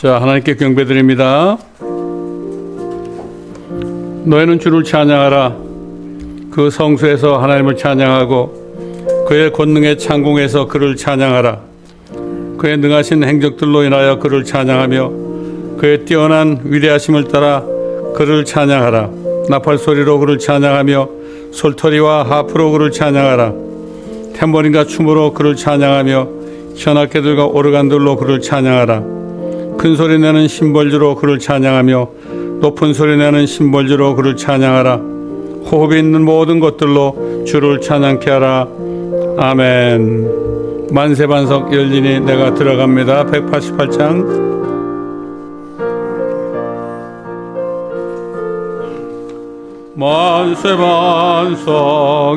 자, 하나님께 경배드립니다. 너희는 주를 찬양하라. 그 성소에서 하나님을 찬양하고 그의 권능의 창공에서 그를 찬양하라. 그의 능하신 행적들로 인하여 그를 찬양하며 그의 뛰어난 위대하심을 따라 그를 찬양하라. 나팔 소리로 그를 찬양하며 솔토리와 하프로 그를 찬양하라. 탬버린과 춤으로 그를 찬양하며 현악기들과 오르간들로 그를 찬양하라. 큰 소리 내는 심벌주로 그를 찬양하며 높은 소리 내는 심벌주로 그를 찬양하라. 호흡이 있는 모든 것들로 주를 찬양케 하라. 아멘. 만세반석 열리니 내가 들어갑니다. 188장. 만세반석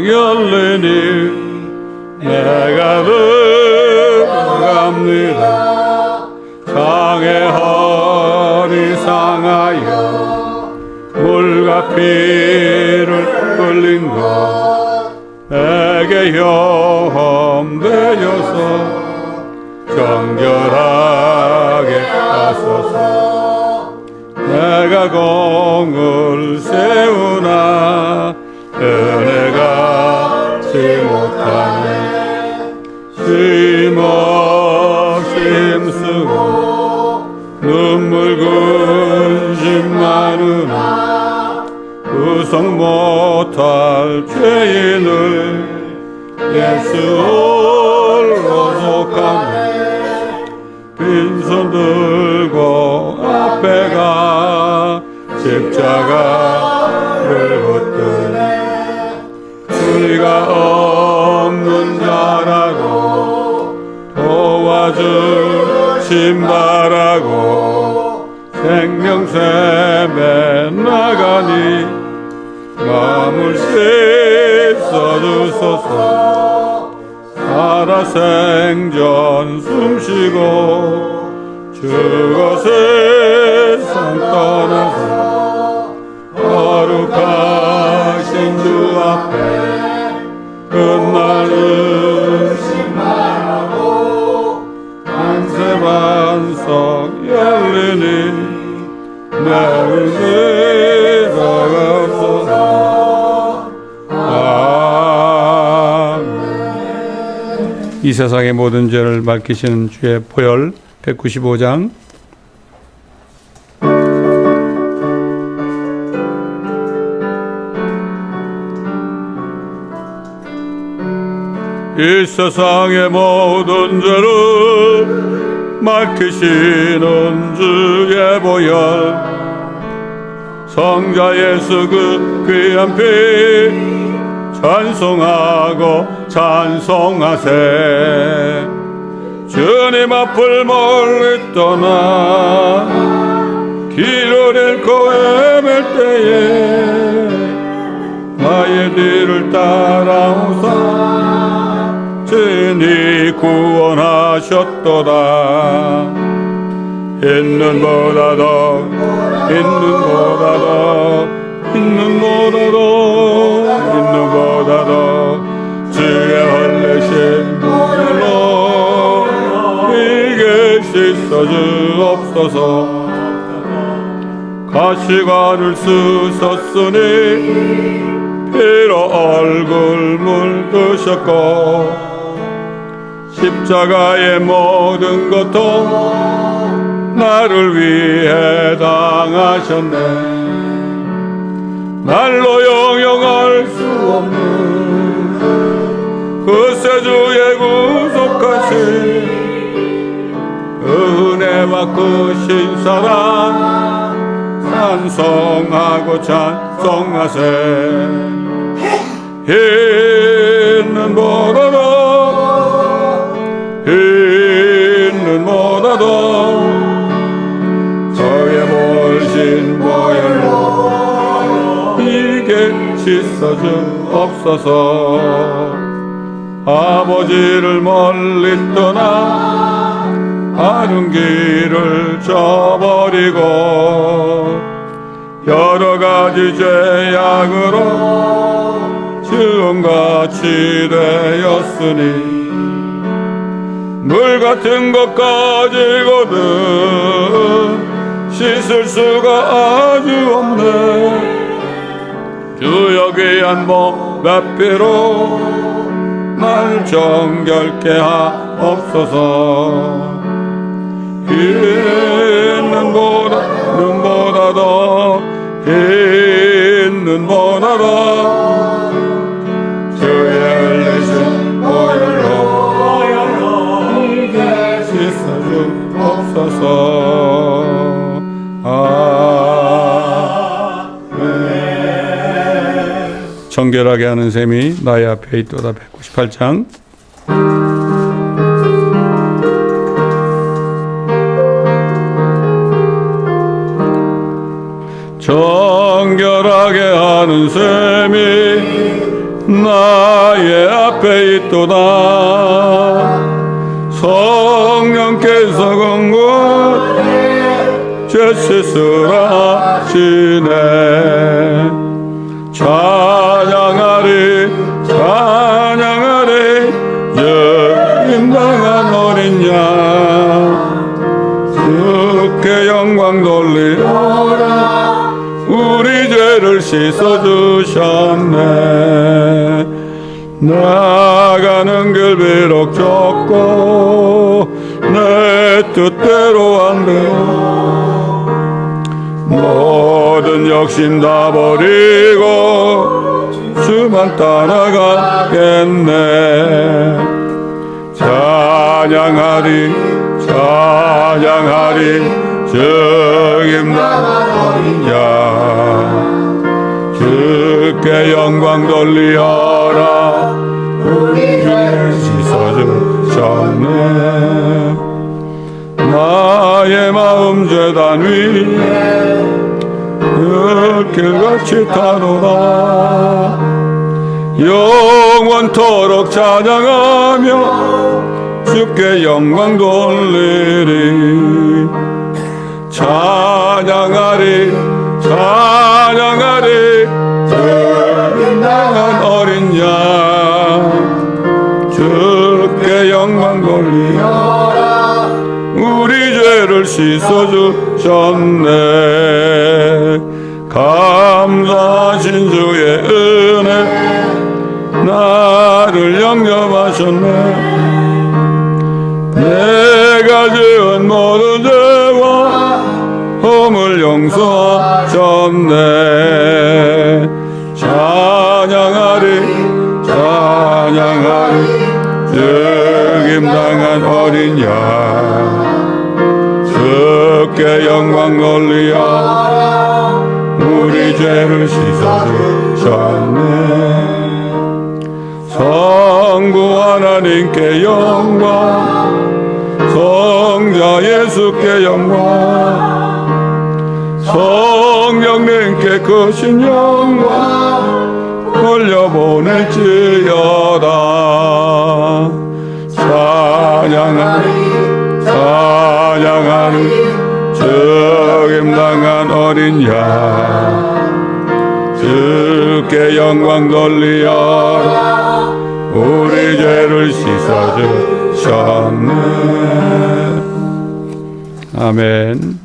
열리니 내가 들어갑니다. 장의 허리 상하여 물과 피를 흘린 것 내게 험되어서 정결하게 하소서. 내가 공을 세우나 은혜가 지 못하네. 힘쓰고 눈물 근심 많으나 구성 못할 죄인을 예수 홀로 속하네. 빈손 들고 앞에 가 십자가를 붙드네. 우리가 없는 자라고 도와주심 바라고 생명샘에 나가니 마음을 씻어주소서. 살아 생전 숨쉬고 주가 세상 떠나서 거룩하신 주 앞에 끝날은 신망하고 만세반석 열리니 나를 들어가소서. 아멘. 이 세상의 모든 죄를 밝히시는 주의 보혈 195장. 이 세상의 모든 죄를 밝히시는 주의 보혈 성자 예수 그 귀한 피 찬송하고 찬송하세. 주님 앞을 멀리 떠나 길을 잃고 헤맬 때에 나의 뒤를 따라오사 주님 구원하셨도다. 있는 보다 더 있는 보다 더 있는 보다 더 있는 보다 더 주의 흘리신 물로 이게 씻어주옵소서. 가시관을 쓰셨으니 피로 얼굴 물드셨고 십자가의 모든 고통 나를 위해 당하셨네. 말로 영영할 수 없는 그 세주의 구속하신 은혜와 그 신사랑 찬송하고 찬송하세. 있는 보다도 있는 보다도 저의 몰신 보혈로 이게 씻어주옵소서. 아버지를 멀리 떠나 바른 길을 저버리고 여러 가지 죄악으로 지음같이 되었으니 물 같은 것 가지고는 씻을 수가 아주 없네. 주여 귀한 몸의 피로 날 정결케 하옵소서. 흰 눈보다 더 흰 눈보다 더 주의 흘리신 보혈로 씻어주옵소서. 아멘. 정결하게 하는 셈이 나의 앞에 있도다. 198장. 정결하게 하는 셈이 나의 앞에 있도다. 성령께서 건곳 죄 씻으라 하시네. 찬양하리 찬양하리 영임당한 어린 양 주께 영광 돌리라. 우리 죄를 씻어주셨네. 나가는 길 비록 좁고 내 뜻대로 안 되고 모든 욕심 다 버리고 주만 따라가겠네. 찬양하리 찬양하리 적임당한 어린 양 주께 영광 돌리어라. 우리 죄 씻어주셨네. 나의 마음 제단 위에 흙길같이 타노라. 영원토록 찬양하며 주께 영광 돌리리. 찬양하리 찬양하리 적임당한 어린 양 주께 영광 돌리어라. 우리 죄를 씻어주셨네. 감사하신 주의 은혜 나를 영접하셨네. 내가 지은 모든 죄와 허물 용서하셨네. 찬양하리 찬양하리 적임당한 어린 양 주께 영광 돌리어 우리 죄를 씻어주셨네. 성부 하나님께 영광 성자 예수께 영광 성령님께 크신 영광 올려보낼지어다. 찬양하리 찬양하리 적임당한 어린 양 주께 영광 돌리어라. 우리 죄를 씻어주셨네. 아멘.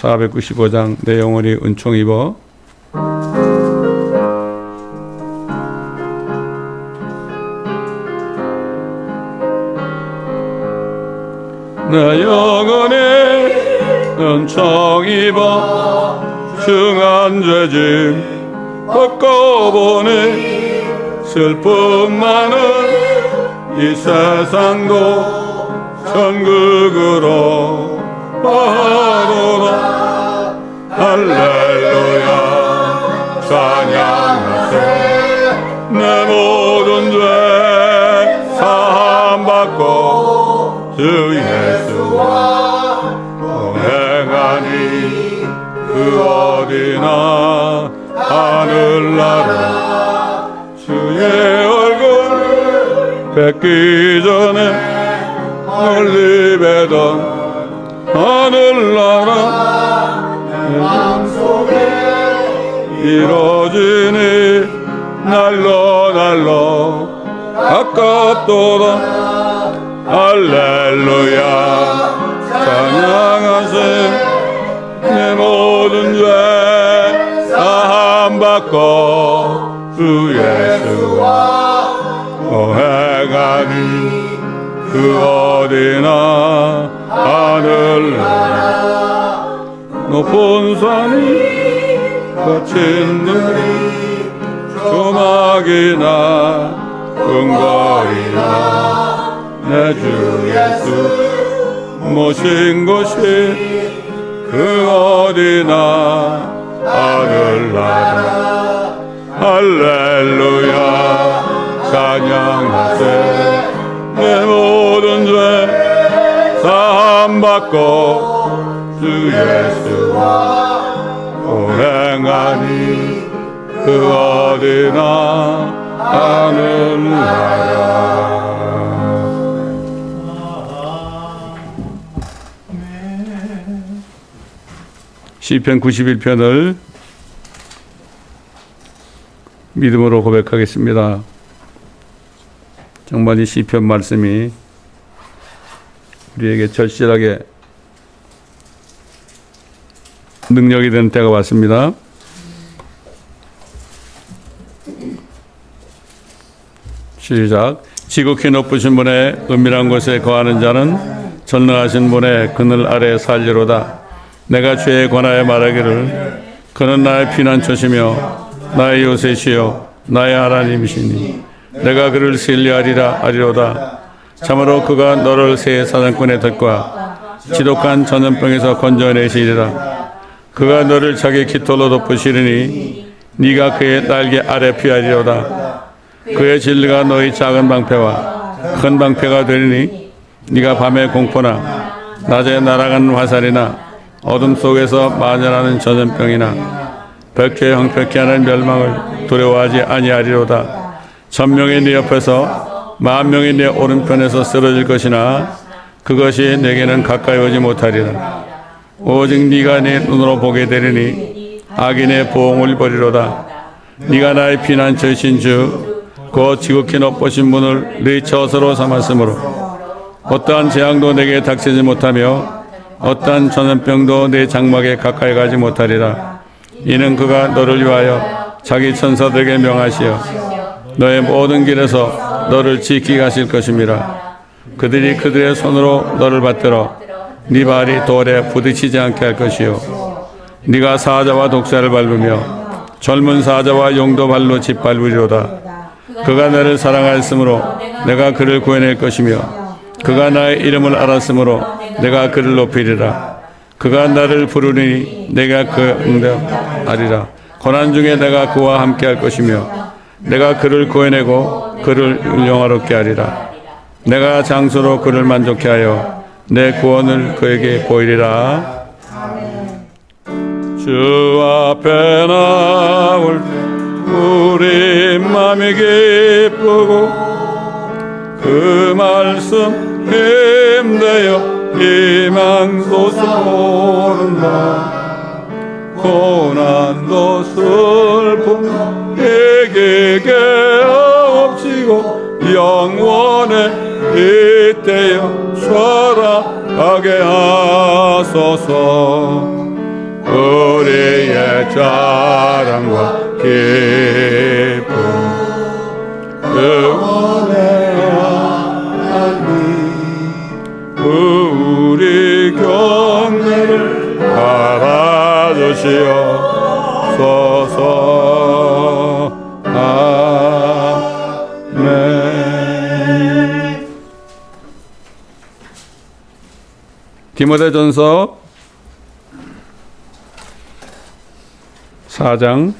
495장 내 영혼이 은총 입어. 내 영혼이 은총 입어 중한 죄짐 벗고 보니 슬픔 많은 이 세상도 천국으로 바로라. 할렐루야 찬양하세. 내 모든 죄 사함받고 주 예수와 동행하니 그 어디나 하늘나라. 주의 얼굴을 뵙기 전에 멀리 뵈던 하늘나라 마음속에 이루어지니 날로 날로 가깝도다. 할렐루야 찬양하세 내 모든 죄 사함받고 주 예수와 거행하니 그 어디나 하늘나라 높은 산이 거친 들이 조막이나 궁궐이나 내 주 예수 모신 곳이 그 어디나 하늘나라 할렐루야 찬양하세 내 모든 죄 사함받고 주 예수와 고행하니 그 어디나 하늘나라 시편 91편을 믿음으로 고백하겠습니다. 정말 이 시편 말씀이 우리에게 절실하게 능력이 되는 때가 왔습니다. 시작. 지극히 높으신 분의 은밀한 곳에 거하는 자는 전능하신 분의 그늘 아래 살리로다. 내가 죄에 관하여 말하기를 그는 나의 피난처시며 나의 요새시요 나의 하나님이시니 내가 그를 신뢰하리라 하리로다. 참으로 그가 너를 새 사냥꾼의 덫과 지독한 전염병에서 건져내시리라. 그가 너를 자기 깃털로 덮으시리니 네가 그의 날개 아래 피하리로다. 그의 진리가 너희 작은 방패와 큰 방패가 되리니 네가 밤에 공포나 낮에 날아가는 화살이나 어둠 속에서 만연하는 전염병이나 백해에 형편케 하는 멸망을 두려워하지 아니하리로다. 천명이 네 옆에서 만명이 네 오른편에서 쓰러질 것이나 그것이 내게는 가까이 오지 못하리라. 오직 네가 네 눈으로 보게 되리니 악인의 보응을 버리로다. 네가 나의 피난처이신 주 곧 지극히 높으신 분을 네 처소로 삼았으므로 어떠한 재앙도 내게 닥치지 못하며 어떠한 전염병도 내 장막에 가까이 가지 못하리라. 이는 그가 너를 위하여 자기 천사들에게 명하시어 너의 모든 길에서 너를 지키게 하실 것임이라. 그들이 그들의 손으로 너를 받들어 네 발이 돌에 부딪히지 않게 할 것이요 네가 사자와 독사를 밟으며 젊은 사자와 용도 발로 짓밟으리로다. 그가 나를 사랑하였으므로 내가 그를 구해낼 것이며 그가 나의 이름을 알았으므로 내가 그를 높이리라. 그가 나를 부르니 내가 그 응답하리라. 고난 중에 내가 그와 함께 할 것이며 내가 그를 구해내고 그를 영화롭게 하리라. 내가 장수로 그를 만족케 하여 내 구원을 그에게 보이리라. 주 앞에 나올 우리 맘이 기쁘고 그 말씀 힘내어 희망도 솟는다. 고난도 슬픔 이기게 없이고 영원에 이때여 살아가게 하소서. 우리의 자랑과 기쁨 응원해야 하니 우리 경례를 알아주시옵소서. 아멘. 디모데전서 4장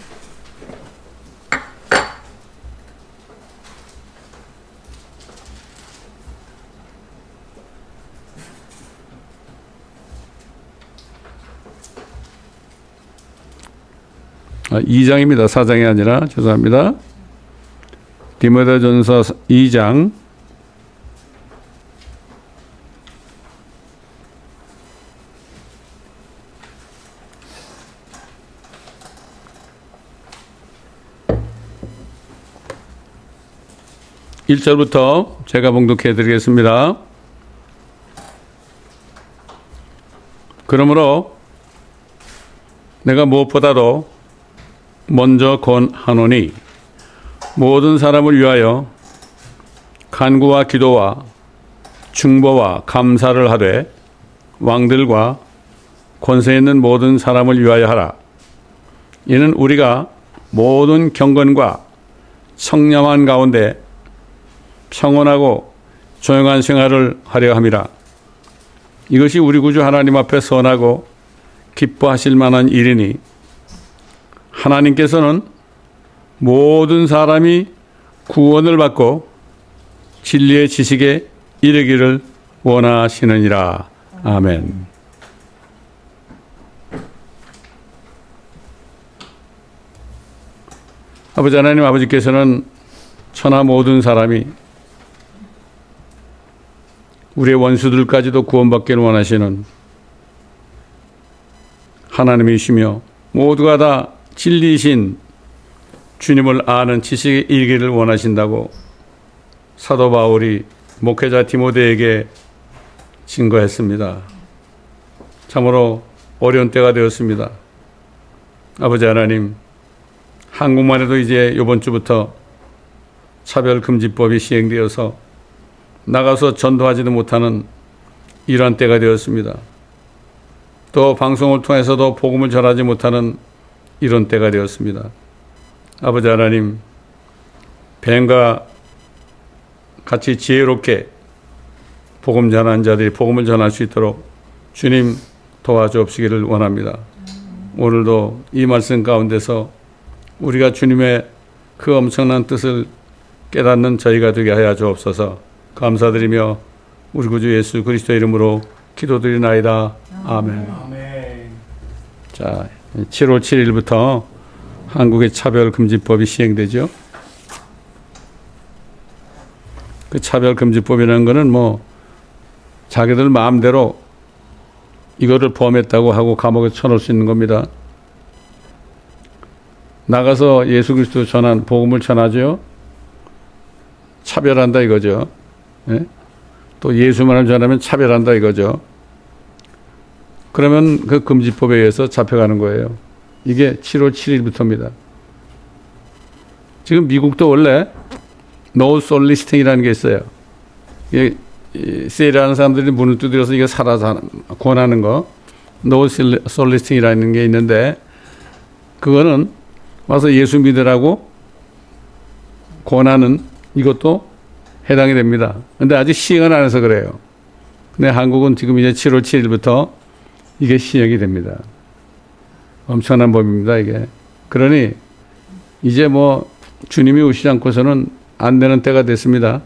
2장입니다. 4장이 아니라 죄송합니다. 디모데전서 2장 1절부터 제가 봉독해 드리겠습니다. 그러므로 내가 무엇보다도 먼저 권하노니 모든 사람을 위하여 간구와 기도와 중보와 감사를 하되 왕들과 권세 있는 모든 사람을 위하여 하라. 이는 우리가 모든 경건과 청렴한 가운데 평온하고 조용한 생활을 하려 함이라. 이것이 우리 구주 하나님 앞에 선하고 기뻐하실 만한 일이니 하나님께서는 모든 사람이 구원을 받고 진리의 지식에 이르기를 원하시느니라. 아멘. 아버지 하나님, 아버지께서는 천하 모든 사람이 우리의 원수들까지도 구원받기를 원하시는 하나님이시며 모두가 다 진리이신 주님을 아는 지식에 이르기를 원하신다고 사도 바울이 목회자 디모데에게 증거했습니다. 참으로 어려운 때가 되었습니다. 아버지 하나님, 한국만 해도 이제 이번 주부터 차별금지법이 시행되어서 나가서 전도하지도 못하는 이러한 때가 되었습니다. 또 방송을 통해서도 복음을 전하지 못하는 이런 때가 되었습니다. 아버지 하나님, 뱀과 같이 지혜롭게 복음 전하는 자들이 복음을 전할 수 있도록 주님 도와주옵시기를 원합니다. 오늘도 이 말씀 가운데서 우리가 주님의 그 엄청난 뜻을 깨닫는 저희가 되게 하여 주옵소서. 감사드리며 우리 구주 예수 그리스도 이름으로 기도드리나이다. 아멘. 자, 7월 7일부터 한국의 차별금지법이 시행되죠. 그 차별금지법이라는 거는 뭐 자기들 마음대로 이거를 범했다고 하고 감옥에 쳐놓을 수 있는 겁니다. 나가서 예수 그리스도 전한 복음을 전하죠. 차별한다 이거죠. 예? 또 예수만을 전하면 차별한다 이거죠. 그러면 그 금지법에 의해서 잡혀가는 거예요. 이게 7월 7일부터입니다. 지금 미국도 원래 No Soliciting이라는 게 있어요. 이게 세일하는 사람들이 문을 두드려서 이게 살아서 권하는 거 No Soliciting이라는 게 있는데 그거는 와서 예수 믿으라고 권하는 이것도 해당이 됩니다. 근데 아직 시행은 안 해서 그래요. 근데 한국은 지금 이제 7월 7일부터 이게 시행이 됩니다. 엄청난 법입니다, 이게. 그러니 이제 뭐 주님이 오시지 않고서는 안 되는 때가 됐습니다.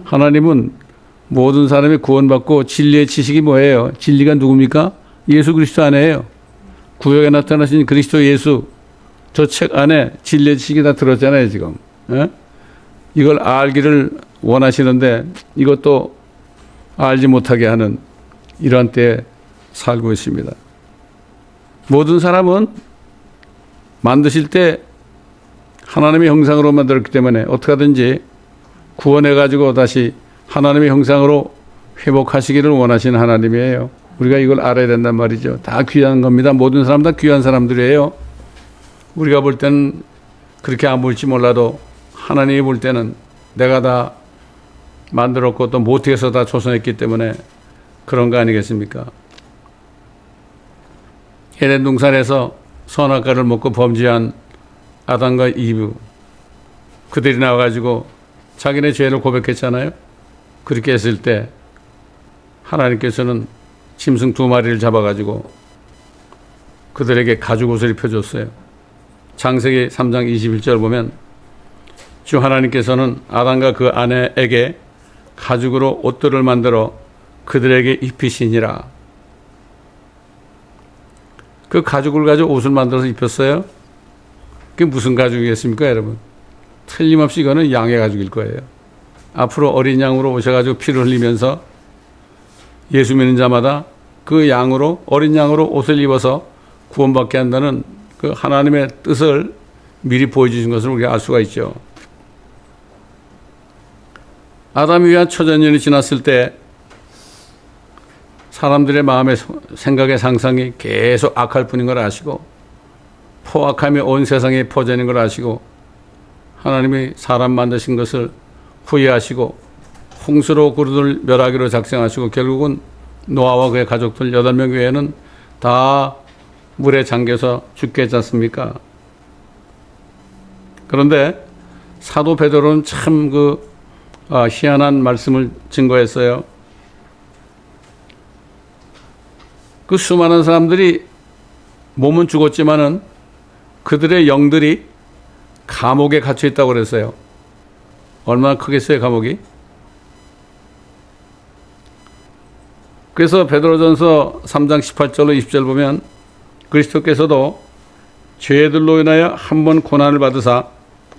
하나님은 모든 사람이 구원받고 진리의 지식이 뭐예요? 진리가 누굽니까? 예수 그리스도 안에요. 구약에 나타나신 그리스도 예수. 저 책 안에 진리의 지식이 다 들었잖아요, 지금. 예? 이걸 알기를 원하시는데 이것도 알지 못하게 하는 이러한 때에 살고 있습니다. 모든 사람은 만드실 때 하나님의 형상으로 만들었기 때문에 어떻게 하든지 구원해가지고 다시 하나님의 형상으로 회복하시기를 원하시는 하나님이에요. 우리가 이걸 알아야 된단 말이죠. 다 귀한 겁니다. 모든 사람 다 귀한 사람들이에요. 우리가 볼 때는 그렇게 안 보일지 몰라도 하나님이 볼 때는 내가 다 만들었고 또 못해서 다 조성했기 때문에 그런 거 아니겠습니까? 에덴 동산에서 선악과를 먹고 범죄한 아담과 이브, 그들이 나와가지고 자기네 죄를 고백했잖아요. 그렇게 했을 때 하나님께서는 짐승 2마리를 잡아가지고 그들에게 가죽옷을 입혀줬어요. 창세기 3장 21절 보면 주 하나님께서는 아담과 그 아내에게 가죽으로 옷들을 만들어 그들에게 입히시니라. 그 가죽을 가지고 옷을 만들어서 입혔어요. 그게 무슨 가죽이겠습니까, 여러분? 틀림없이 이거는 양의 가죽일 거예요. 앞으로 어린 양으로 오셔가지고 피를 흘리면서 예수 믿는 자마다 그 양으로, 어린 양으로 옷을 입어서 구원받게 한다는 그 하나님의 뜻을 미리 보여주신 것을 우리가 알 수가 있죠. 아담이 위한 초전년이 지났을 때 사람들의 마음의 생각의 상상이 계속 악할 뿐인 걸 아시고 포악함이 온 세상에 퍼지는 걸 아시고 하나님이 사람 만드신 것을 후회하시고 홍수로 그들을 멸하기로 작정하시고 결국은 노아와 그의 가족들 8명 외에는 다 물에 잠겨서 죽게 했지 않습니까? 그런데 사도 베드로는 참 희한한 말씀을 증거했어요. 그 수많은 사람들이 몸은 죽었지만은 그들의 영들이 감옥에 갇혀 있다고 그랬어요. 얼마나 크겠어요, 감옥이? 그래서 베드로전서 3장 18절로 20절 보면 그리스도께서도 죄들로 인하여 한 번 고난을 받으사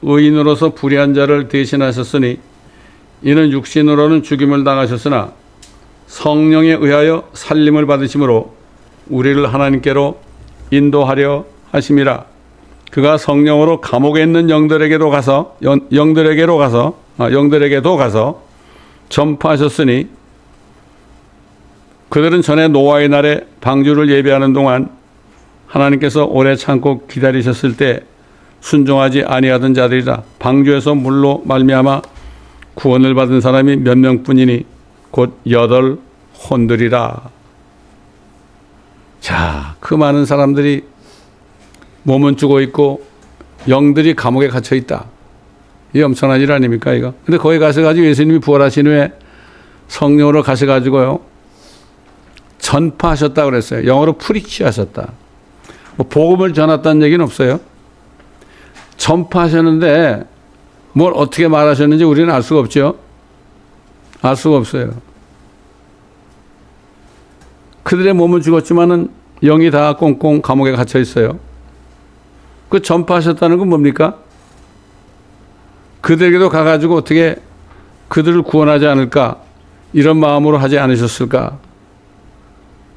의인으로서 불의한 자를 대신하셨으니 이는 육신으로는 죽임을 당하셨으나 성령에 의하여 살림을 받으심으로 우리를 하나님께로 인도하려 하심이라. 그가 성령으로 감옥에 있는 영들에게도 가서 전파하셨으니 그들은 전에 노아의 날에 방주를 예비하는 동안 하나님께서 오래 참고 기다리셨을 때 순종하지 아니하던 자들이라. 방주에서 물로 말미암아 구원을 받은 사람이 몇 명뿐이니 곧 8혼들이라. 자, 그 많은 사람들이 몸은 죽어 있고 영들이 감옥에 갇혀 있다. 이게 엄청난 일 아닙니까, 이거? 근데 거기 가셔가지고 예수님이 부활하신 후에 성령으로 가셔가지고요, 전파하셨다고 그랬어요. 영어로 프리치 하셨다. 뭐 복음을 전했다는 얘기는 없어요. 전파하셨는데 뭘 어떻게 말하셨는지 우리는 알 수가 없죠. 알 수가 없어요. 그들의 몸은 죽었지만은 영이 다 꽁꽁 감옥에 갇혀 있어요. 그 전파하셨다는 건 뭡니까? 그들에게도 가가지고 어떻게 그들을 구원하지 않을까? 이런 마음으로 하지 않으셨을까?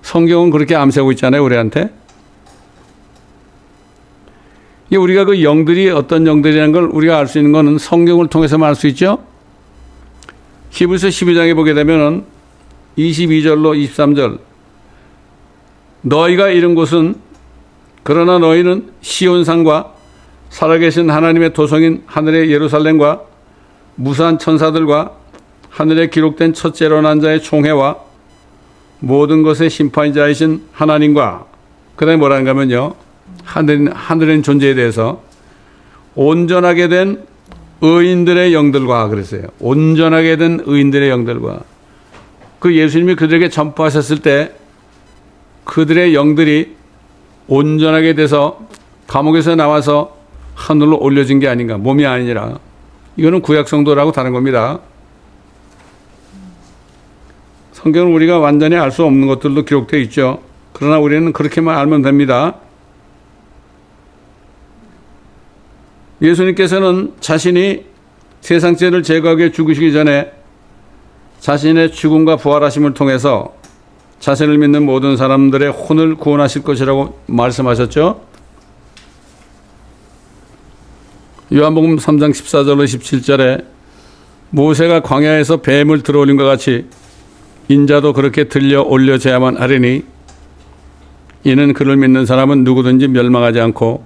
성경은 그렇게 암시하고 있잖아요, 우리한테. 우리가 그 영들이 어떤 영들이라는 걸 우리가 알 수 있는 것은 성경을 통해서만 알 수 있죠. 히브리서 12장에 보게 되면 22절로 23절 너희가 이른 곳은 그러나 너희는 시온산과 살아계신 하나님의 도성인 하늘의 예루살렘과 무수한 천사들과 하늘에 기록된 첫째로 난 자의 총회와 모든 것의 심판자이신 하나님과 그 다음에 뭐라는가 하면요, 하늘인 존재에 대해서 온전하게 된 의인들의 영들과 그랬어요. 온전하게 된 의인들의 영들과. 그 예수님이 그들에게 전파하셨을 때 그들의 영들이 온전하게 돼서 감옥에서 나와서 하늘로 올려진 게 아닌가. 몸이 아니라. 이거는 구약 성도라고 다른 겁니다. 성경은 우리가 완전히 알 수 없는 것들도 기록되어 있죠. 그러나 우리는 그렇게만 알면 됩니다. 예수님께서는 자신이 세상 죄를 제거하기 위해 죽으시기 전에 자신의 죽음과 부활하심을 통해서 자신을 믿는 모든 사람들의 혼을 구원하실 것이라고 말씀하셨죠. 요한복음 3장 14절로 17절에 모세가 광야에서 뱀을 들어올린 것 같이 인자도 그렇게 들려 올려져야만 하리니 이는 그를 믿는 사람은 누구든지 멸망하지 않고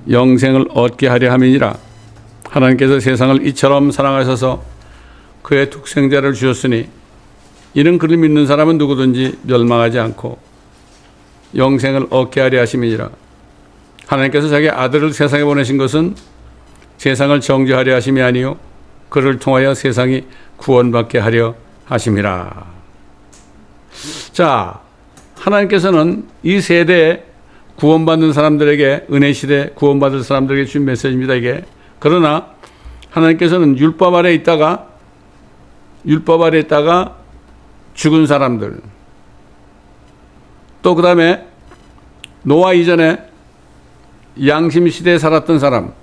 영생을 얻게 하려 함이니라. 하나님께서 세상을 이처럼 사랑하셔서 그의 독생자를 주셨으니 이는 그를 믿는 사람은 누구든지 멸망하지 않고 영생을 얻게 하려 하심이니라. 하나님께서 자기 아들을 세상에 보내신 것은 세상을 정죄하려 하심이 아니요 그를 통하여 세상이 구원받게 하려 하심이라. 자, 하나님께서는 이 세대에 구원받는 사람들에게, 은혜 시대 구원받을 사람들에게 준 메시지입니다, 이게. 그러나 하나님께서는 율법 아래 있다가 죽은 사람들, 또 그 다음에 노아 이전에 양심 시대에 살았던 사람,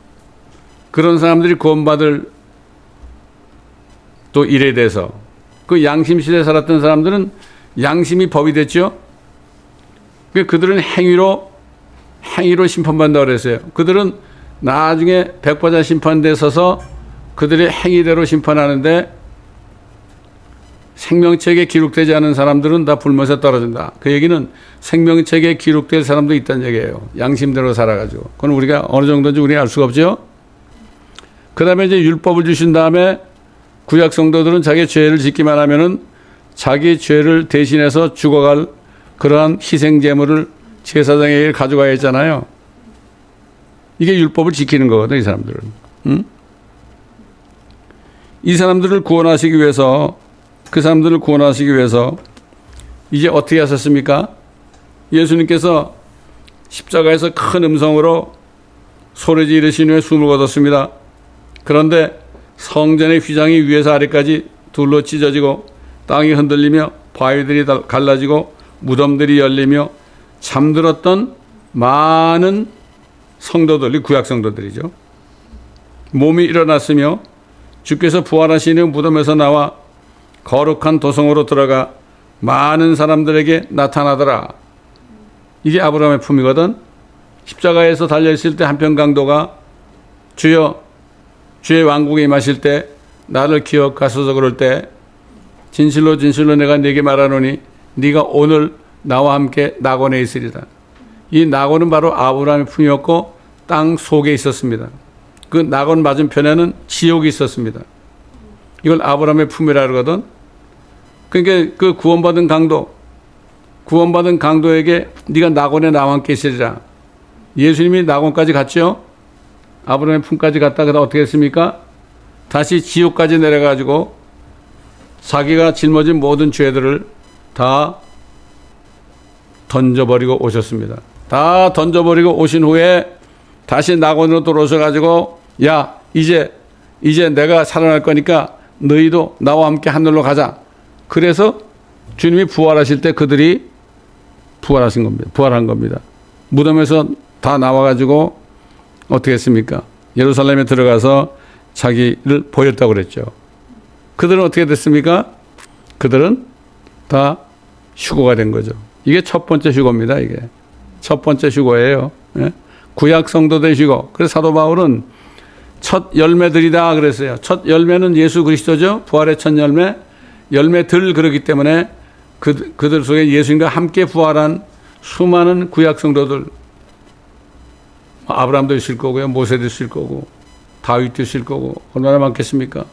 그런 사람들이 구원받을 또 일에 대해서, 그 양심 시대에 살았던 사람들은 양심이 법이 됐죠. 그들은 행위로 심판받는다고 그랬어요. 그들은 나중에 백보자 심판대에 서서 그들의 행위대로 심판하는데 생명책에 기록되지 않은 사람들은 다 불못에 떨어진다. 그 얘기는 생명책에 기록될 사람도 있다는 얘기예요. 양심대로 살아가지고. 그건 우리가 어느 정도인지 우리가 알 수가 없죠. 그 다음에 이제 율법을 주신 다음에 구약 성도들은 자기 죄를 짓기만 하면은 자기 죄를 대신해서 죽어갈 그러한 희생 제물을 제사장에게 가져가야 했잖아요. 이게 율법을 지키는 거거든, 이 사람들은. 응? 이 사람들을 구원하시기 위해서, 그 사람들을 구원하시기 위해서 이제 어떻게 하셨습니까? 예수님께서 십자가에서 큰 음성으로 소리 지르신 후에 숨을 거뒀습니다. 그런데 성전의 휘장이 위에서 아래까지 둘로 찢어지고 땅이 흔들리며 바위들이 갈라지고 무덤들이 열리며 잠들었던 많은 성도들이 구약 성도들이죠. 몸이 일어났으며 주께서 부활하시는 무덤에서 나와 거룩한 도성으로 들어가 많은 사람들에게 나타나더라. 이게 아브라함의 품이거든. 십자가에서 달려있을 때 한편 강도가 주여 주의 왕국에 임하실 때 나를 기억하소서 그럴 때 진실로 진실로 내가 네게 말하노니 네가 오늘 나와 함께 낙원에 있으리라. 이 낙원은 바로 아브라함의 품이었고 땅 속에 있었습니다. 그 낙원 맞은편에는 지옥이 있었습니다. 이걸 아브라함의 품이라 그러거든. 그러니까 그 구원받은 강도에게 네가 낙원에 나와 함께 있으리라. 예수님이 낙원까지 갔죠. 아브라함의 품까지 갔다 그다 어떻게 했습니까? 다시 지옥까지 내려가지고 자기가 짊어진 모든 죄들을 다 던져버리고 오셨습니다. 다 던져버리고 오신 후에 다시 낙원으로 들어오셔가지고 야 이제 내가 살아날 거니까 너희도 나와 함께 하늘로 가자. 그래서 주님이 부활하실 때 그들이 부활한 겁니다. 무덤에서 다 나와가지고 어떻게 했습니까? 예루살렘에 들어가서 자기를 보였다고 그랬죠. 그들은 어떻게 됐습니까? 그들은 다 휴거가 된 거죠. 이게 첫 번째 휴거입니다. 이게 첫 번째 휴거예요. 예? 구약 성도들의 휴거. 그래서 사도 바울은 첫 열매들이다 그랬어요. 첫 열매는 예수 그리스도죠. 부활의 첫 열매들 그렇기 때문에 그들 속에 예수님과 함께 부활한 수많은 구약 성도들, 아브라함도 있을 거고요, 모세도 있을 거고, 다윗도 있을 거고, 얼마나 많겠습니까?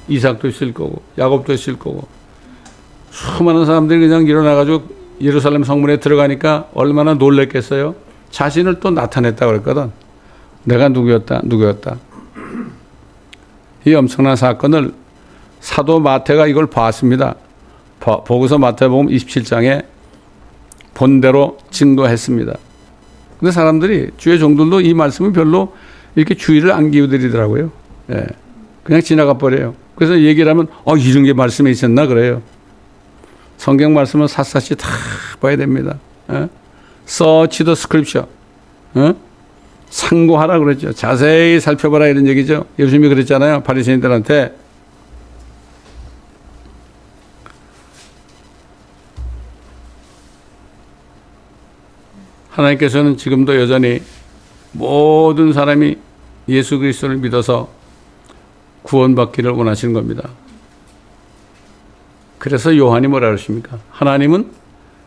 이삭도 있을 거고, 야곱도 있을 거고, 수많은 사람들이 그냥 일어나가지고 예루살렘 성문에 들어가니까 얼마나 놀랬겠어요? 자신을 또 나타냈다고 그랬거든. 내가 누구였다. 이 엄청난 사건을 사도 마태가 이걸 봤습니다. 보고서 마태복음 27장에 본대로 증거했습니다. 근데 사람들이 주의 종들도 이 말씀은 별로 이렇게 주의를 안 기울이더라고요. 예. 그냥 지나가 버려요. 그래서 얘기를 하면 이런 게 말씀에 있었나 그래요. 성경 말씀은 샅샅이 다 봐야 됩니다. 예? Search the scripture. 예? 상고하라 그랬죠. 자세히 살펴봐라 이런 얘기죠. 예수님이 그랬잖아요. 바리새인들한테. 하나님께서는 지금도 여전히 모든 사람이 예수 그리스도를 믿어서 구원받기를 원하시는 겁니다. 그래서 요한이 뭐라 그러십니까? 하나님은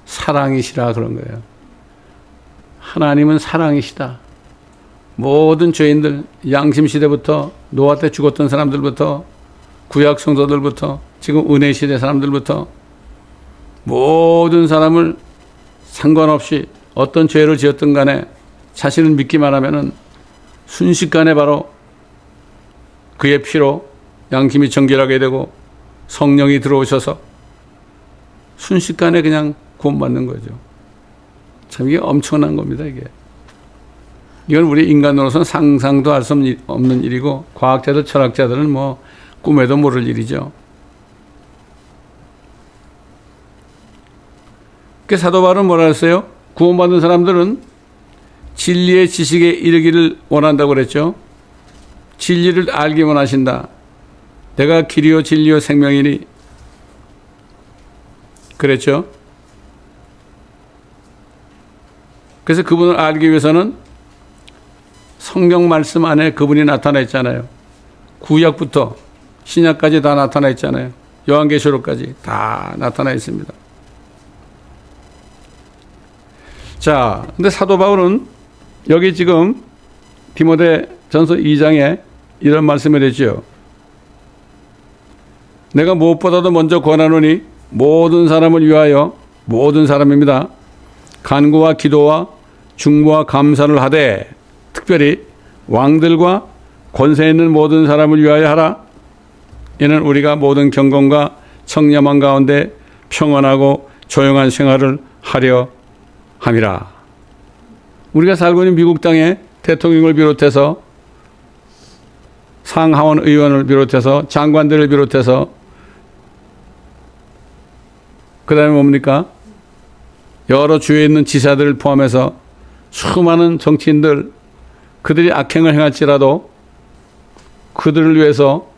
사랑이시라 그런 거예요. 하나님은 사랑이시다. 모든 죄인들, 양심시대부터 노아 때 죽었던 사람들부터 구약 성도들부터 지금 은혜시대 사람들부터 모든 사람을 상관없이 어떤 죄를 지었든 간에 자신을 믿기만 하면은 순식간에 바로 그의 피로 양심이 정결하게 되고 성령이 들어오셔서 순식간에 그냥 구원받는 거죠. 참 이게 엄청난 겁니다. 이건 우리 인간으로서는 상상도 할 수 없는 일이고 과학자들 철학자들은 뭐 꿈에도 모를 일이죠. 그 사도 바울은 뭐라 했어요? 구원받은 사람들은 진리의 지식에 이르기를 원한다고 그랬죠. 진리를 알기 원하신다. 내가 길이요 진리요 생명이니 그랬죠. 그래서 그분을 알기 위해서는 성경 말씀 안에 그분이 나타나 있잖아요. 구약부터 신약까지 다 나타나 있잖아요. 요한계시록까지 다 나타나 있습니다. 자, 근데 사도 바울은 여기 지금 디모데전서 2장에 이런 말씀을 했죠. 내가 무엇보다도 먼저 권하노니 모든 사람을 위하여, 모든 사람입니다, 간구와 기도와 중보와 감사를 하되 특별히 왕들과 권세 있는 모든 사람을 위하여 하라. 이는 우리가 모든 경건과 청렴한 가운데 평안하고 조용한 생활을 하려 함이라. 우리가 살고 있는 미국 땅에 대통령을 비롯해서 상하원 의원을 비롯해서 장관들을 비롯해서 그 다음에 뭡니까? 여러 주에 있는 지사들을 포함해서 수많은 정치인들, 그들이 악행을 행할지라도 그들을 위해서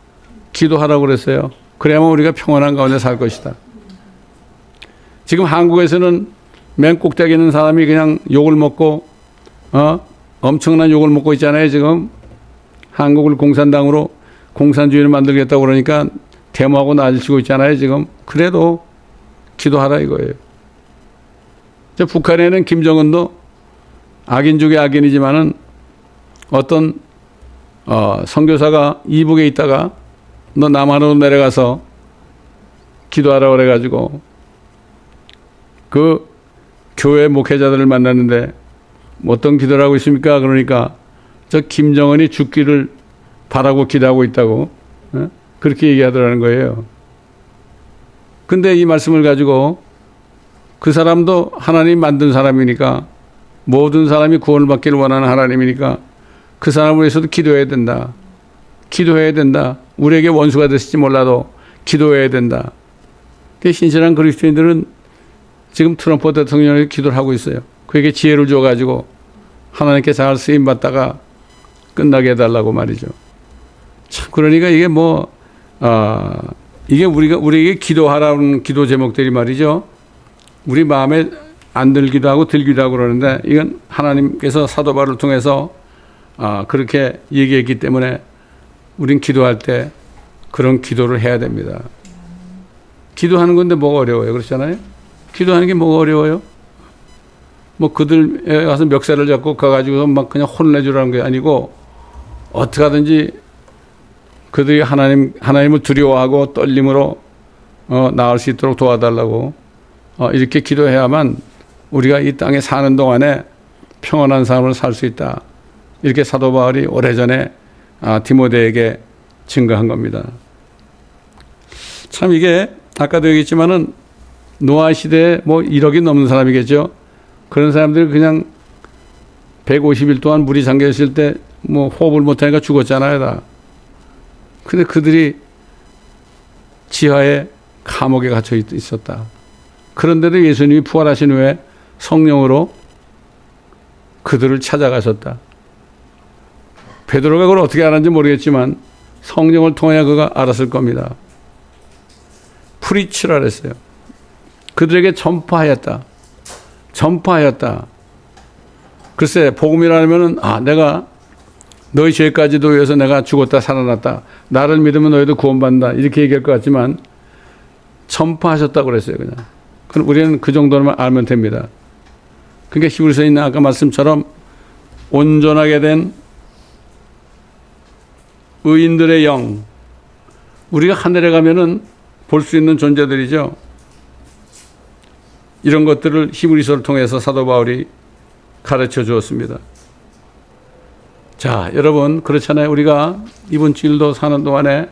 기도하라고 그랬어요. 그래야만 우리가 평안한 가운데 살 것이다. 지금 한국에서는 맨 꼭대기 있는 사람이 그냥 욕을 먹고 엄청난 욕을 먹고 있잖아요. 지금 한국을 공산당으로, 공산주의를 만들겠다고 그러니까 데모하고 난리치고 있잖아요. 지금. 그래도 기도하라 이거예요. 북한에는 김정은도 악인 중에 악인이지만은 어떤 선교사가 이북에 있다가 너 남한으로 내려가서 기도하라고 그래가지고 그 교회 목회자들을 만났는데 어떤 기도를 하고 있습니까? 그러니까 저 김정은이 죽기를 바라고 기도하고 있다고 그렇게 얘기하더라는 거예요. 근데 이 말씀을 가지고 그 사람도 하나님 만든 사람이니까, 모든 사람이 구원을 받기를 원하는 하나님이니까 그 사람을 위해서도 기도해야 된다. 기도해야 된다. 우리에게 원수가 됐을지 몰라도 기도해야 된다. 신실한 그리스도인들은 지금 트럼프 대통령에게 기도를 하고 있어요. 그에게 지혜를 줘가지고 하나님께 잘 쓰임받다가 끝나게 해달라고 말이죠. 참, 그러니까 이게 이게 우리에게 기도하라는 기도 제목들이 말이죠. 우리 마음에 안 들기도 하고 들기도 하고 그러는데 이건 하나님께서 사도 바울을 통해서 그렇게 얘기했기 때문에 우린 기도할 때 그런 기도를 해야 됩니다. 기도하는 건데 뭐가 어려워요? 그렇잖아요? 기도하는 게 뭐가 어려워요? 그들에 가서 멱살을 잡고 가가지고 막 그냥 혼내주라는 게 아니고 어떻게 하든지 그들이 하나님을 두려워하고 떨림으로 나을 수 있도록 도와달라고 이렇게 기도해야만 우리가 이 땅에 사는 동안에 평안한 삶을 살 수 있다. 이렇게 사도 바울이 오래전에 디모데에게 증거한 겁니다. 참 이게 아까도 얘기했지만은 노아 시대에 1억이 넘는 사람이겠죠. 그런 사람들이 그냥 150일 동안 물이 잠겨 있을 때 호흡을 못하니까 죽었잖아요, 다. 근데 그들이 지하에 감옥에 갇혀 있었다. 그런데도 예수님이 부활하신 후에 성령으로 그들을 찾아가셨다. 베드로가 그걸 어떻게 알았는지 모르겠지만 성령을 통해 그가 알았을 겁니다. 프리치라 그랬어요. 그들에게 전파하였다. 글쎄, 복음이라면은 내가 너희 죄까지도 위해서 내가 죽었다 살아났다. 나를 믿으면 너희도 구원받는다. 이렇게 얘기할 것 같지만 전파하셨다고 그랬어요, 그냥. 그럼 우리는 그 정도만 알면 됩니다. 그러니까 히브리서에 있는 아까 말씀처럼 온전하게 된 의인들의 영, 우리가 하늘에 가면은 볼 수 있는 존재들이죠. 이런 것들을 히브리서를 통해서 사도 바울이 가르쳐 주었습니다. 자, 여러분, 그렇잖아요. 우리가 이번 주일도 사는 동안에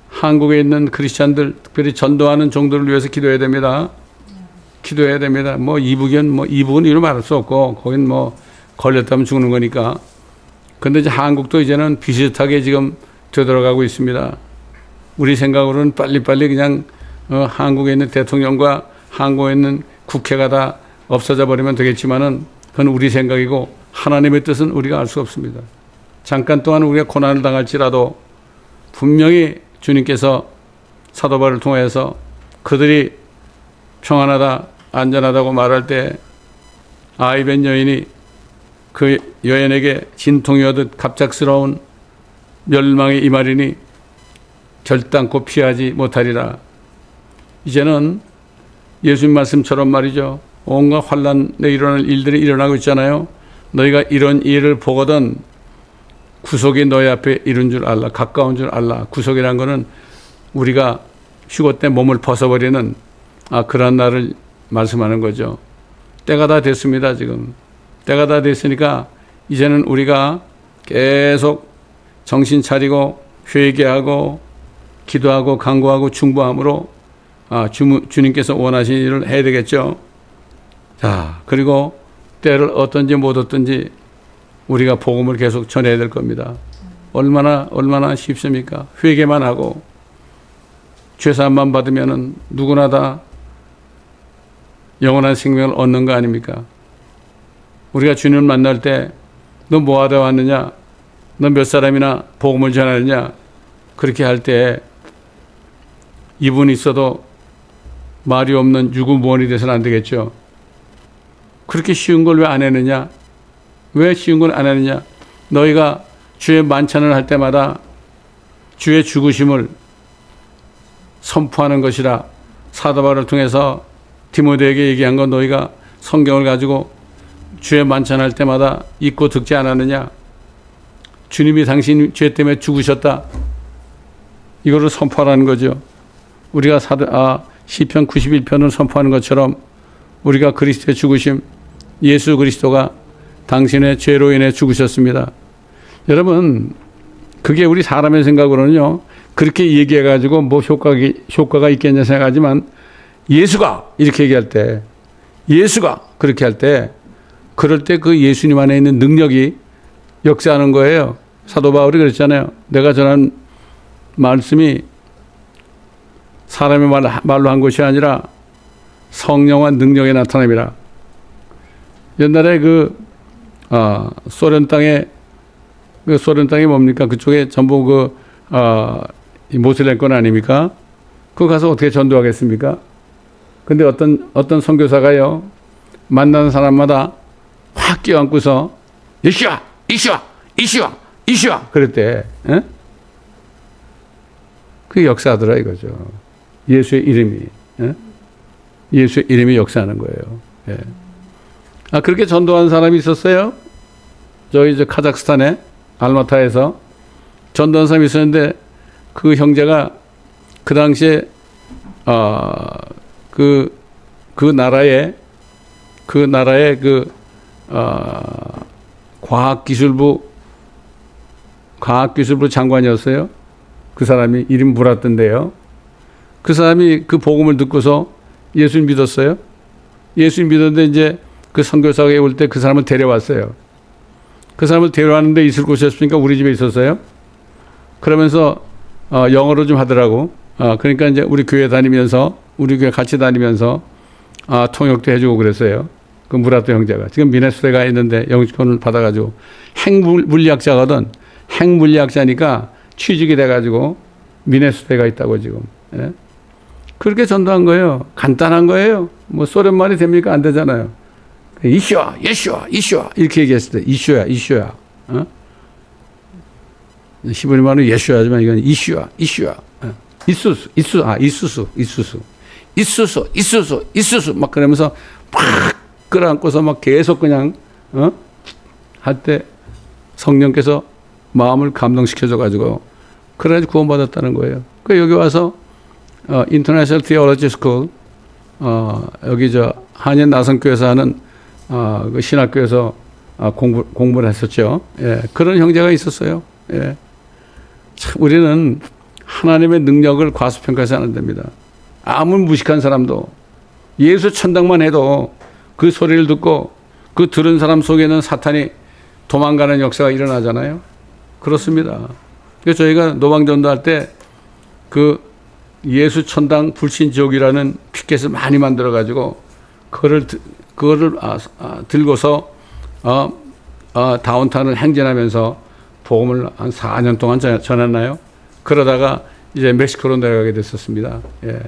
한국에 있는 크리스찬들, 특별히 전도하는 종들을 위해서 기도해야 됩니다. 기도해야 됩니다. 이북은 이루 말할 수 없고, 거긴 걸렸다면 죽는 거니까. 근데 이제 한국도 이제는 비슷하게 지금 되돌아가고 있습니다. 우리 생각으로는 빨리빨리 그냥 한국에 있는 대통령과 한국에 있는 국회가 다 없어져 버리면 되겠지만은 그건 우리 생각이고 하나님의 뜻은 우리가 알 수 없습니다. 잠깐 동안 우리가 고난을 당할지라도 분명히 주님께서 사도 바울을 통해서 그들이 평안하다, 안전하다고 말할 때 아이벤 여인이 그 여인에게 진통이 오듯 갑작스러운 멸망이 임하리니 결단코 피하지 못하리라. 이제는 예수님 말씀처럼 말이죠. 온갖 환난에 일어날 일들이 일어나고 있잖아요. 너희가 이런 일을 보거든 구속이 너희 앞에 이른 줄 알라. 가까운 줄 알라. 구속이란 거는 우리가 휴거 때 몸을 벗어버리는 그런 날을 말씀하는 거죠. 때가 다 됐습니다. 지금 때가 다 됐으니까 이제는 우리가 계속 정신 차리고 회개하고 기도하고 간구하고 중보함으로 주님께서 원하시는 일을 해야 되겠죠. 자, 그리고 때를 얻든지 못 얻든지 우리가 복음을 계속 전해야 될 겁니다. 얼마나 쉽습니까? 회개만 하고 죄사함만 받으면은 누구나 다 영원한 생명을 얻는 거 아닙니까? 우리가 주님을 만날 때 너 뭐 하다 왔느냐? 너 몇 사람이나 복음을 전하느냐? 그렇게 할 때 이분이 있어도 말이 없는 유구무원이 돼서는 안 되겠죠. 그렇게 쉬운 걸 왜 안 했느냐? 왜 쉬운 걸 안 했느냐? 너희가 주의 만찬을 할 때마다 주의 죽으심을 선포하는 것이라 사도 바울을 통해서 디모데에게 얘기한 건 너희가 성경을 가지고 주의 만찬할 때마다 읽고 듣지 않았느냐? 주님이 당신 죄 때문에 죽으셨다. 이거를 선포하라는 거죠. 우리가 시편 91편을 선포하는 것처럼 우리가 그리스도의 죽으심, 예수 그리스도가 당신의 죄로 인해 죽으셨습니다. 여러분, 그게 우리 사람의 생각으로는요, 그렇게 얘기해가지고 뭐 효과가 있겠냐 생각하지만 예수가 이렇게 얘기할 때, 예수가 그렇게 할 때, 그럴 때 그 예수님 안에 있는 능력이 역사하는 거예요. 사도 바울이 그랬잖아요. 내가 전한 말씀이 사람의 말로 한 것이 아니라 성령과 능력에 나타남이라. 옛날에 소련 땅에 뭡니까? 그쪽에 전부 모슬렘권 아닙니까? 그거 가서 어떻게 전도하겠습니까? 근데 어떤 선교사가요, 만나는 사람마다 확 끼어안고서 예수야, 이슈야, 이슈야, 이슈야 그랬대. 에? 그게 역사하더라 이거죠. 예수의 이름이, 예수의 이름이 역사하는 거예요. 예. 그렇게 전도한 사람이 있었어요. 저희 카자흐스탄에 알마타에서 전도한 사람이 있었는데 그 형제가 그 당시에 그 나라의 과학기술부 장관이었어요. 그 사람이 이름 불었던데요. 그 사람이 그 복음을 듣고서 예수님 믿었어요. 예수님 믿었는데 이제 그 선교사가 올 때 그 사람을 데려왔어요. 그 사람을 데려왔는데 있을 곳이 없으니까 우리 집에 있었어요. 그러면서 영어로 좀 하더라고. 그러니까 이제 우리 교회 같이 다니면서 통역도 해주고 그랬어요. 그 무라토 형제가 지금 미네소타에 있는데 영주권을 받아가지고 핵물리학자거든. 핵물리학자니까 취직이 돼가지고 미네소타에 있다고 지금. 예? 그렇게 전도한 거예요. 간단한 거예요. 뭐 소련 말이 됩니까? 안 되잖아요. 이슈야, 예슈야, 이슈야 이렇게 얘기했을 때 이슈야. 히브리 말은 예슈야지만 이건 이슈야. 이수수 막 그러면서 막 끌어안고서 막 계속 그냥 할 때 성령께서 마음을 감동시켜줘 가지고 그래가지고 구원받았다는 거예요. 그 여기 와서 인터내셔널 티올로지 스쿨 여기 한인 나성교회에서 하는 그 신학교에서 공부를 했었죠. 예, 그런 형제가 있었어요. 예. 참 우리는 하나님의 능력을 과소평가해서 안 됩니다. 아무리 무식한 사람도 예수 천당만 해도 그 소리를 듣고 그 들은 사람 속에는 사탄이 도망가는 역사가 일어나잖아요. 그렇습니다. 그래서 저희가 노방전도 할 때 그 예수 천당 불신 지옥이라는 피켓을 많이 만들어 가지고 그거를 들고서 다운타운을 행진하면서 복음을 한 4년 동안 전했나요? 그러다가 이제 멕시코로 내려가게 됐었습니다. 예.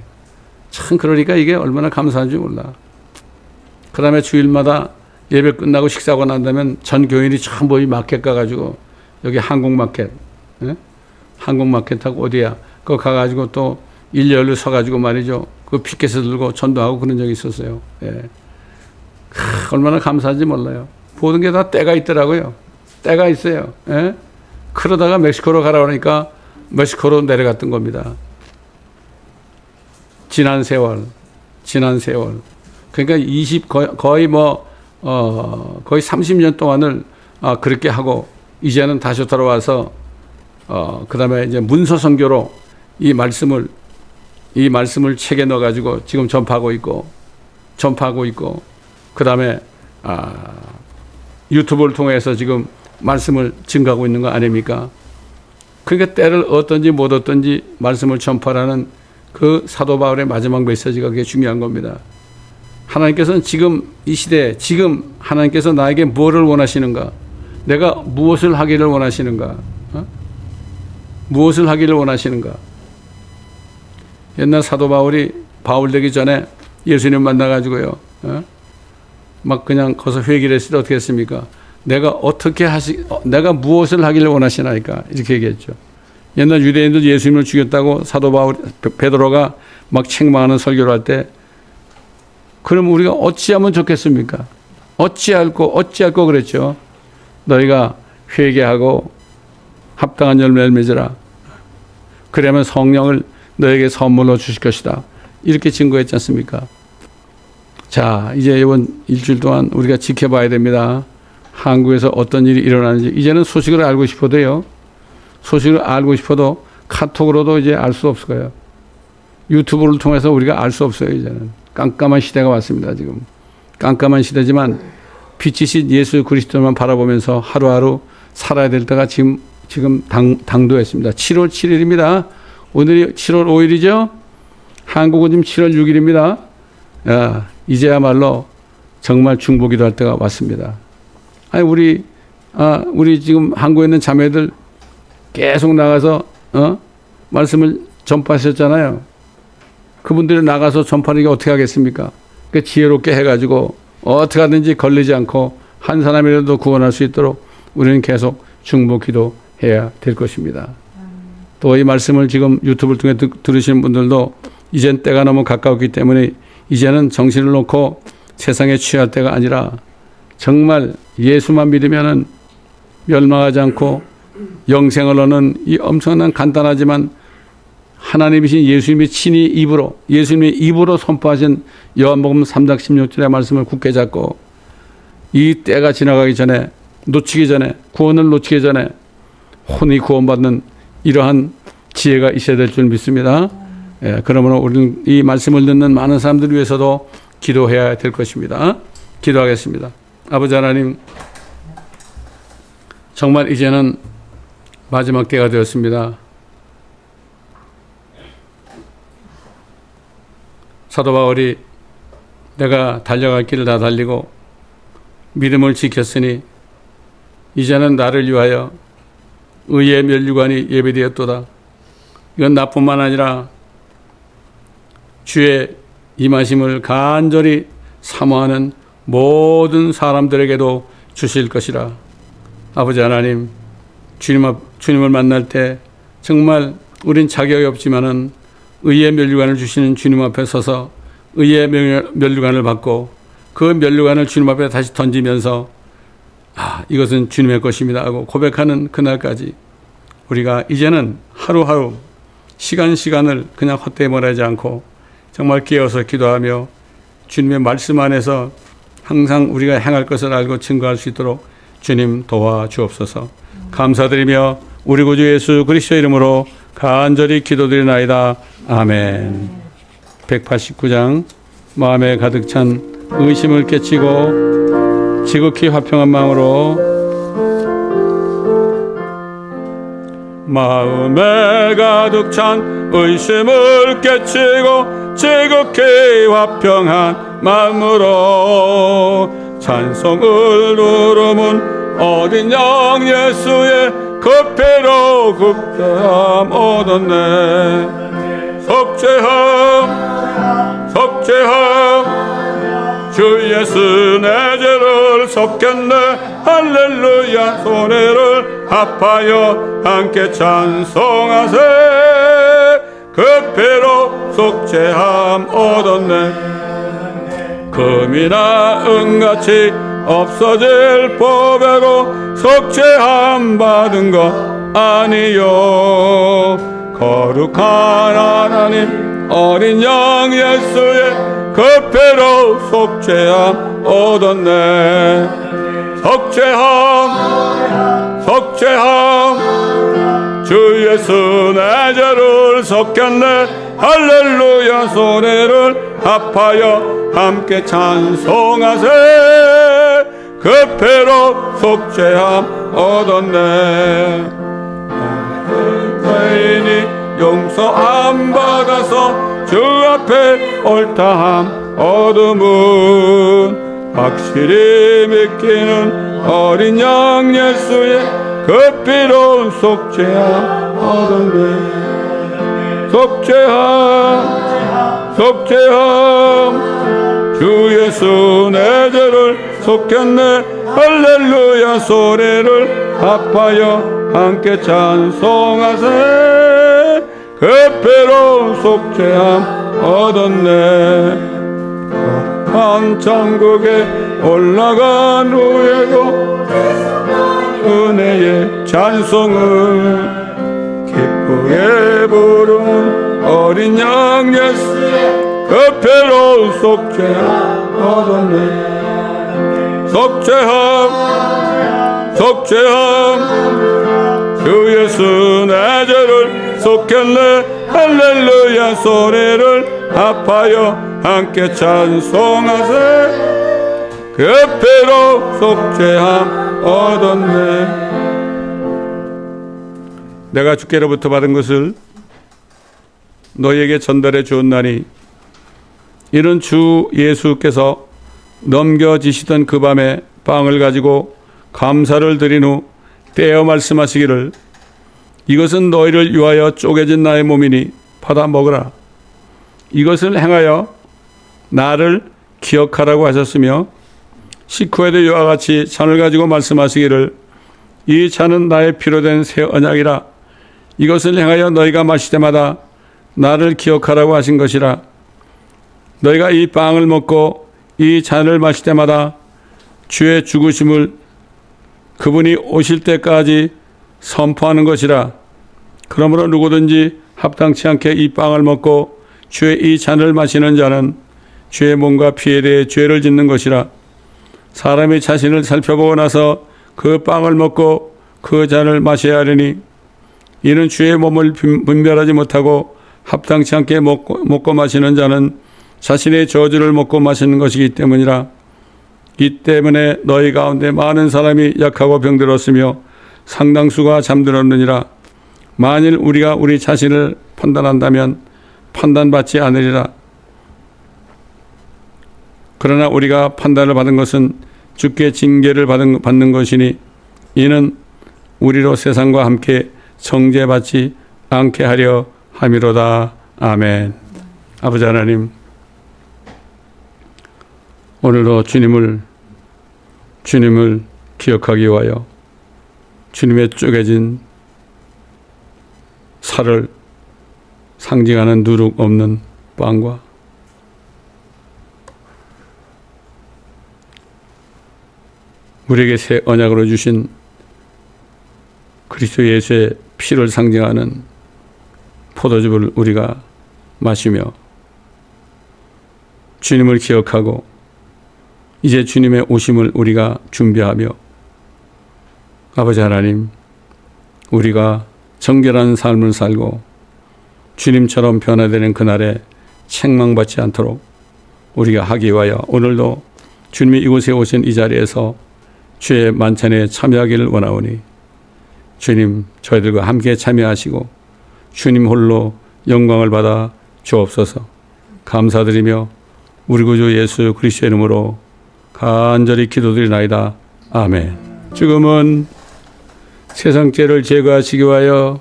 참 그러니까 이게 얼마나 감사한지 몰라. 그 다음에 주일마다 예배 끝나고 식사하고 난 다음에 전 교인이 전부 마켓 가가지고 여기 한국마켓, 예? 한국마켓하고 어디야? 그 가가지고 또 일렬로 서가지고 말이죠. 그 피켓을 들고 전도하고 그런 적이 있었어요. 예. 얼마나 감사한지 몰라요. 모든 게 다 때가 있더라고요. 때가 있어요. 예? 그러다가 멕시코로 가라 그러니까 멕시코로 내려갔던 겁니다. 지난 세월. 그러니까 거의 30년 동안을 그렇게 하고 이제는 다시 돌아와서 그 다음에 이제 문서 선교로 이 말씀을 책에 넣어가지고 지금 전파하고 있고 그 다음에 유튜브를 통해서 지금 말씀을 증가하고 있는 거 아닙니까? 그러니까 때를 얻든지 못 얻든지 말씀을 전파하는 그 사도 바울의 마지막 메시지가 그게 중요한 겁니다. 하나님께서는 지금 이 시대에 지금 하나님께서 나에게 무엇을 원하시는가? 내가 무엇을 하기를 원하시는가? 무엇을 하기를 원하시는가? 옛날 사도 바울이 바울 되기 전에 예수님 만나가지고요. 막 그냥 거기서 회개를 했을 때 어떻게 했습니까? 내가 무엇을 하기를 원하시나이까? 이렇게 얘기했죠. 옛날 유대인들 예수님을 죽였다고 사도 바울, 베드로가 막 책망하는 설교를 할 때, 그럼 우리가 어찌하면 좋겠습니까? 어찌할 거 그랬죠. 너희가 회개하고 합당한 열매를 맺으라. 그러면 성령을 너에게 선물로 주실 것이다. 이렇게 증거했지 않습니까? 자, 이제 이번 일주일 동안 우리가 지켜봐야 됩니다. 한국에서 어떤 일이 일어나는지. 이제는 소식을 알고 싶어도요. 소식을 알고 싶어도 카톡으로도 이제 알 수 없을 거예요. 유튜브를 통해서 우리가 알 수 없어요. 이제는. 깜깜한 시대가 왔습니다. 지금. 깜깜한 시대지만 빛이신 예수 그리스도만 바라보면서 하루하루 살아야 될 때가 지금 당도했습니다. 7월 7일입니다. 오늘이 7월 5일이죠. 한국은 지금 7월 6일입니다. 이제야말로 정말 중보기도 할 때가 왔습니다. 아니 우리 지금 한국에 있는 자매들 계속 나가서 말씀을 전파하셨잖아요. 그분들이 나가서 전파하는 게 어떻게 하겠습니까? 그 지혜롭게 해가지고 어떻게 하든지 걸리지 않고 한 사람이라도 구원할 수 있도록 우리는 계속 중보기도 해야 될 것입니다. 또 이 말씀을 지금 유튜브를 통해 들으시는 분들도 이젠 때가 너무 가까웠기 때문에 이제는 정신을 놓고 세상에 취할 때가 아니라 정말 예수만 믿으면은 멸망하지 않고 영생을 얻는 이 엄청난 간단하지만 하나님이신 예수님이 친히 예수님의 입으로 선포하신 요한복음 3장 16절의 말씀을 굳게 잡고 이 때가 지나가기 전에 구원을 놓치기 전에 혼이 구원받는 이러한 지혜가 있어야 될 줄 믿습니다. 그러므로 우리는 이 말씀을 듣는 많은 사람들 위해서도 기도해야 될 것입니다. 기도하겠습니다. 아버지 하나님, 정말 이제는 마지막 때가 되었습니다. 사도 바울이 내가 달려갈 길을 다 달리고 믿음을 지켰으니 이제는 나를 위하여 의의 면류관이 예비되었도다. 이건 나뿐만 아니라 주의 임하심을 간절히 사모하는 모든 사람들에게도 주실 것이라. 아버지 하나님, 주님을 만날 때 정말 우린 자격이 없지만은 의의 면류관을 주시는 주님 앞에 서서 의의 면류관을 받고 그 면류관을 주님 앞에 다시 던지면서 이것은 주님의 것입니다 하고 고백하는 그날까지 우리가 이제는 하루하루 시간을 그냥 헛되이 보내지 않고 정말 깨어서 기도하며 주님의 말씀 안에서 항상 우리가 행할 것을 알고 증거할 수 있도록 주님 도와주옵소서. 감사드리며 우리 구주 예수 그리스도 이름으로 간절히 기도드리나이다. 아멘. 189장 마음에 가득 찬 의심을 깨치고 지극히 화평한 마음으로 마음에 가득 찬 의심을 깨치고 지극히 화평한 마음으로 찬송을 누르면 어린 양 예수의 그 피로 굽혀함 얻었네. 속죄함 주 예수 내 죄를 속겠네. 할렐루야. 손해를 합하여 함께 찬송하세. 그 피로 속죄함 얻었네. 금이나 은같이 없어질 법으로 속죄함 받은 것 아니요. 거룩한 하나님 어린 양 예수의 그 피로 속죄함 얻었네. 속죄함 주 예수 내 죄를 속였네. 할렐루야 소리를 합하여 함께 찬송하세. 그 피로 속죄함 얻었네. 죄인이 용서 안 받아서 주 앞에 옳다함 얻음은 확실히 믿기는 어린 양 예수의 그 피로 속죄함 얻었네. 속죄함 주 예수 내 죄를 속였네. 할렐루야 소리를 합하여 함께 찬송하세. 그 피로 속죄함 얻었네. 한 천국에 올라간 후에도 은혜의 찬송을 기쁘게 부르는 어린 양 예수 그 피로 속죄함 얻었네. 속죄함 주 예수 내 죄를 속였네. 할렐루야 소리를 합하여 함께 찬송하세. 그 피로 속죄함 얻었네. 내가 주께로부터 받은 것을 너희에게 전달해 주었나니 이는 주 예수께서 넘겨지시던 그 밤에 빵을 가지고 감사를 드린 후 떼어 말씀하시기를 이것은 너희를 위하여 쪼개진 나의 몸이니 받아 먹으라. 이것을 행하여 나를 기억하라고 하셨으며 식후에도 이와 같이 잔을 가지고 말씀하시기를 이 잔은 나의 피로 된 새 언약이라. 이것을 행하여 너희가 마실 때마다 나를 기억하라고 하신 것이라. 너희가 이 빵을 먹고 이 잔을 마실 때마다 주의 죽으심을 그분이 오실 때까지 선포하는 것이라. 그러므로 누구든지 합당치 않게 이 빵을 먹고 주의 이 잔을 마시는 자는 주의 몸과 피에 대해 죄를 짓는 것이라. 사람이 자신을 살펴보고 나서 그 빵을 먹고 그 잔을 마셔야 하리니 이는 주의 몸을 분별하지 못하고 합당치 않게 먹고 마시는 자는 자신의 저주를 먹고 마시는 것이기 때문이라. 이 때문에 너희 가운데 많은 사람이 약하고 병들었으며 상당수가 잠들었느니라. 만일 우리가 우리 자신을 판단한다면 판단받지 않으리라. 그러나 우리가 판단을 받은 것은 주께 징계를 받는 것이니 이는 우리로 세상과 함께 정죄받지 않게 하려 함이로다. 아멘. 아버지 하나님, 오늘도 주님을 기억하기 위하여 주님의 쪼개진 살을 상징하는 누룩 없는 빵과 우리에게 새 언약으로 주신 그리스도 예수의 피를 상징하는 포도즙을 우리가 마시며 주님을 기억하고 이제 주님의 오심을 우리가 준비하며 아버지 하나님, 우리가 정결한 삶을 살고 주님처럼 변화되는 그날에 책망받지 않도록 우리가 하기 위하여 오늘도 주님이 이곳에 오신 이 자리에서 주의 만찬에 참여하기를 원하오니 주님, 저희들과 함께 참여하시고 주님 홀로 영광을 받아 주옵소서. 감사드리며 우리 구주 예수 그리스도의 이름으로 간절히 기도드리나이다. 아멘. 지금은 세상 죄를 제거하시기 위하여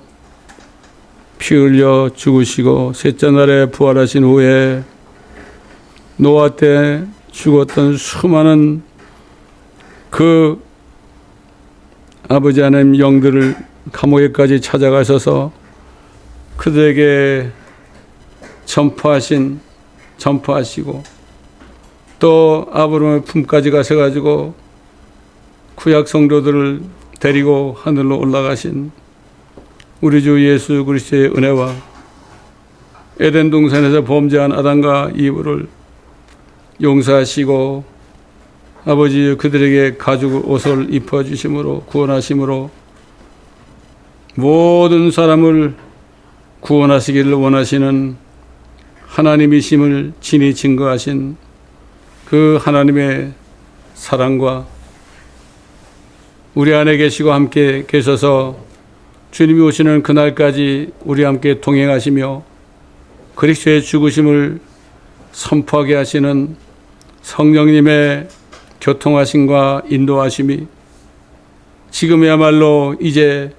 피 흘려 죽으시고 셋째 날에 부활하신 후에 노아 때 죽었던 수많은 그 아버지 하나님 영들을 감옥에까지 찾아가셔서 그들에게 전파하시고 또 아브라함의 품까지 가셔가지고 구약 성도들을 데리고 하늘로 올라가신 우리 주 예수 그리스도의 은혜와 에덴 동산에서 범죄한 아담과 이브를 용서하시고 아버지 그들에게 가죽 옷을 입혀주심으로 구원하심으로 모든 사람을 구원하시기를 원하시는 하나님이심을 친히 증거하신 그 하나님의 사랑과 우리 안에 계시고 함께 계셔서 주님이 오시는 그날까지 우리 함께 동행하시며 그리스도의 죽으심을 선포하게 하시는 성령님의 교통하심과 인도하심이 지금이야말로 이제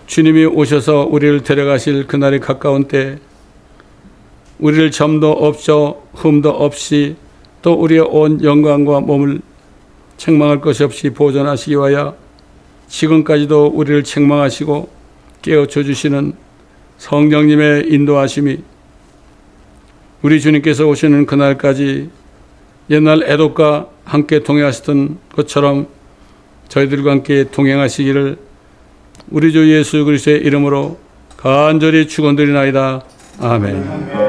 주님이 오셔서 우리를 데려가실 그날이 가까운 때 우리를 점도 없죠 흠도 없이 또 우리의 온 영광과 몸을 책망할 것이 없이 보존하시기 위하여 지금까지도 우리를 책망하시고 깨우쳐 주시는 성령님의 인도하심이 우리 주님께서 오시는 그날까지 옛날 애독과 함께 동행하시던 것처럼 저희들과 함께 동행하시기를 우리 주 예수 그리스도의 이름으로 간절히 축원드리나이다. 아멘.